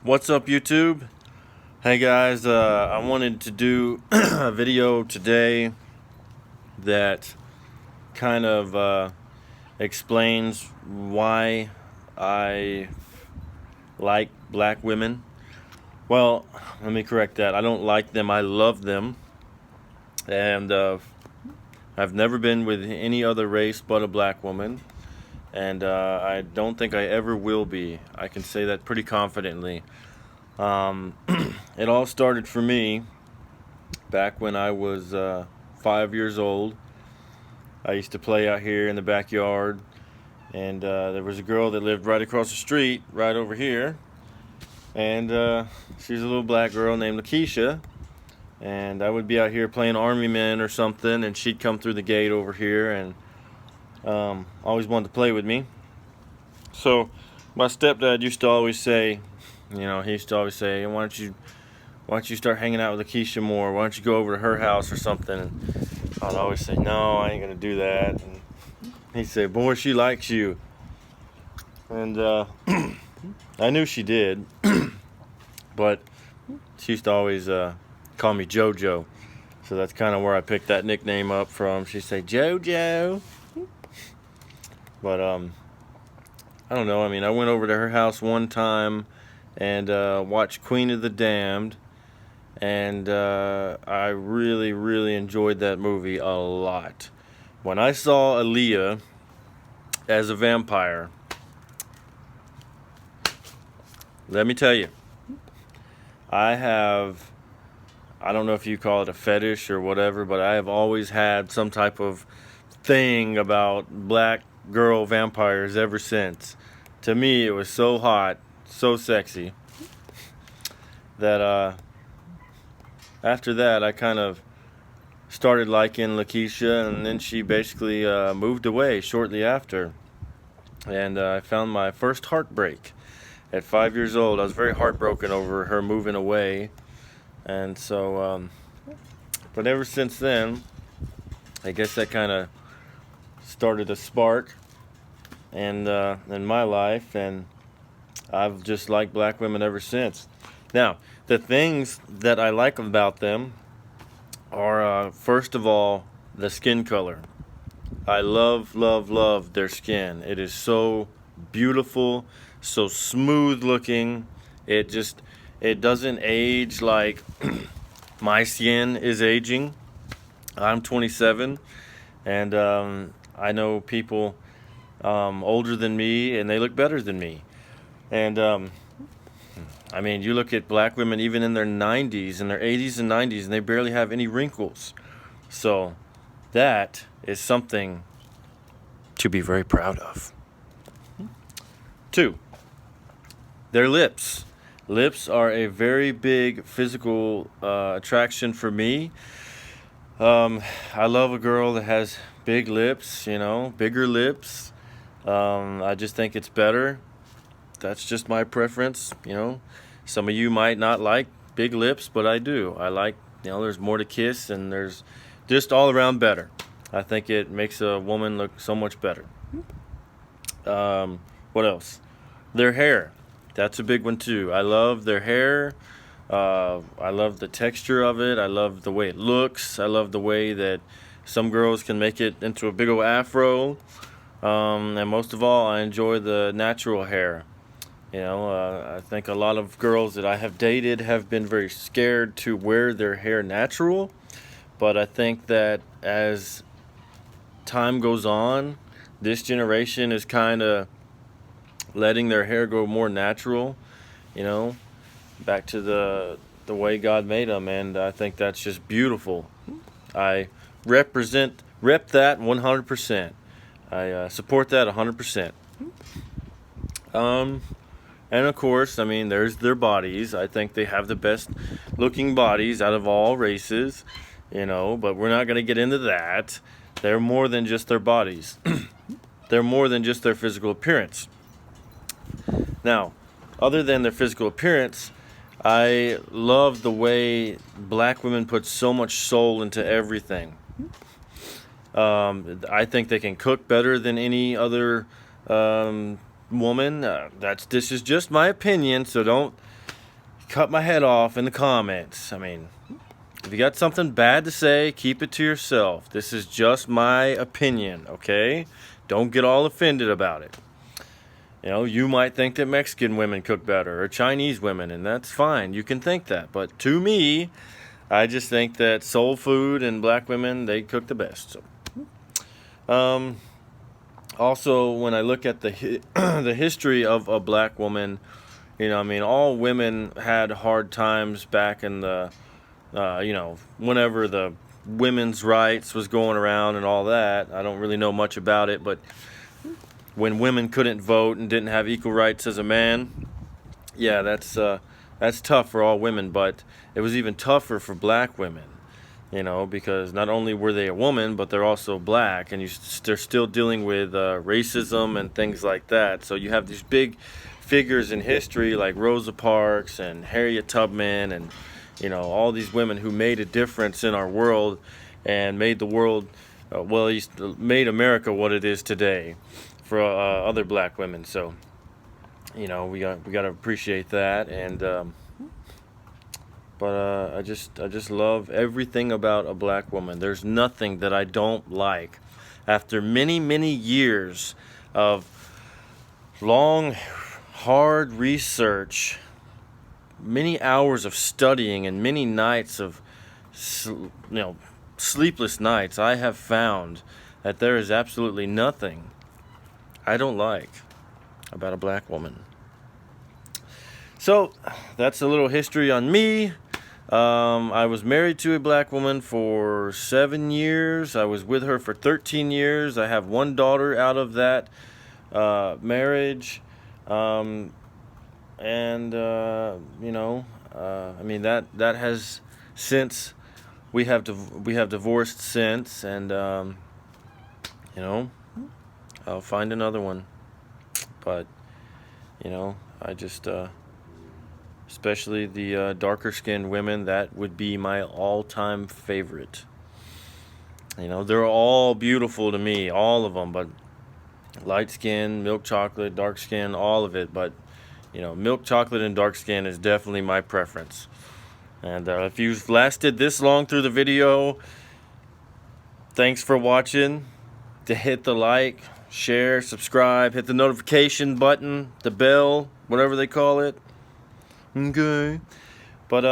What's up, YouTube? Hey guys, I wanted to do a video today that kind of explains why I like black women. Well, let me correct that. I don't like them, I love them. And I've never been with any other race but a black woman. And I don't think I ever will be. I can say that pretty confidently. It all started for me back when I was 5 years old. I used to play out here in the backyard, and there was a girl that lived right across the street, right over here, and she's a little black girl named Lakeisha, and I would be out here playing Army Men or something, and she'd come through the gate over here and always wanted to play with me. So my stepdad used to always say, he used to always say, why don't you start hanging out with Lakeisha more? Why don't you go over to her house or something? And I'd always say, no, I ain't gonna do that. And he'd say, boy, she likes you. And I knew she did, but she used to always call me JoJo. So that's kind of where I picked that nickname up from. She'd say, JoJo. But I don't know. I mean, I went over to her house one time and watched Queen of the Damned, and I really enjoyed that movie a lot. When I saw Aaliyah as a vampire, let me tell you, I don't know if you call it a fetish or whatever, but I have always had some type of thing about black girl vampires ever since. To me, it was so hot, so sexy, that after that I kind of started liking Lakeisha, and then she basically moved away shortly after, and I found my first heartbreak at 5 years old. I was very heartbroken over her moving away, and so but ever since then, I guess that kind of started a spark and in my life, and I've just liked black women ever since. Now, the things that I like about them are, first of all, the skin color. I love their skin. It is so beautiful, so smooth looking. It doesn't age like my skin is aging. I'm 27, and I know people older than me, and they look better than me. And I mean, you look at black women even in their 90s, in their 80s and 90s, and they barely have any wrinkles. So that is something to be very proud of. 2, their lips. Lips are a very big physical attraction for me. I love a girl that has big lips, bigger lips. I just think it's better. That's just my preference. Some of you might not like big lips, but I do. I like, there's more to kiss, and there's just all around better. I think it makes a woman look so much better. What else? Their hair. That's a big one too. I love their hair. I love the texture of it. I love the way it looks. I love the way that some girls can make it into a big old afro. And most of all, I enjoy the natural hair. I think a lot of girls that I have dated have been very scared to wear their hair natural. But I think that as time goes on, this generation is kind of letting their hair go more natural, back to the way God made them, and I think that's just beautiful. I rep that 100%. I support that 100%. And of course, I mean, there's their bodies. I think they have the best looking bodies out of all races, but we're not going to get into that. They're more than just their bodies. They're more than just their physical appearance. Now, other than their physical appearance, I love the way black women put so much soul into everything. I think they can cook better than any other woman. This is just my opinion, so don't cut my head off in the comments. I mean, if you got something bad to say, keep it to yourself. This is just my opinion, okay? Don't get all offended about it. You know, you might think that Mexican women cook better or Chinese women, and that's fine. You can think that. But to me, I just think that soul food and black women, they cook the best. So, also, when I look at the the history of a black woman, you know, I mean, all women had hard times back in the, you know, whenever the women's rights was going around and all that. I don't really know much about it, but when women couldn't vote and didn't have equal rights as a man, yeah, that's tough for all women. But it was even tougher for black women, you know, because not only were they a woman, but they're also black, and they're still dealing with racism and things like that. So you have these big figures in history like Rosa Parks and Harriet Tubman, and you know, all these women who made a difference in our world and made the world, well, at least made America what it is today for other black women. So, you know, we got to appreciate that. And but I just love everything about a black woman. There's nothing that I don't like. After many years of long, hard research, many hours of studying, and many nights of sleepless nights, I have found that there is absolutely nothing I don't like about a black woman. So that's a little history on me. I was married to a black woman for 7 years. I was with her for 13 years. I have one daughter out of that marriage. You know, I mean, that has since we have divorced since, and you know, I'll find another one. But you know, I just especially the darker skinned women, that would be my all-time favorite. You know, they're all beautiful to me, all of them, but light skin, milk chocolate, dark skin, all of it. But you know, milk chocolate and dark skin is definitely my preference. And if you've lasted this long through the video, thanks for watching. To hit the like, share, subscribe, hit the notification button, the bell, whatever they call it. Okay. But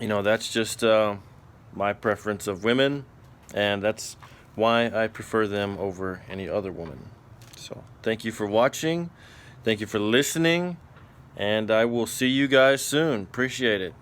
you know, that's just my preference of women, and that's why I prefer them over any other woman. So thank you for watching. Thank you for listening, and I will see you guys soon. Appreciate it.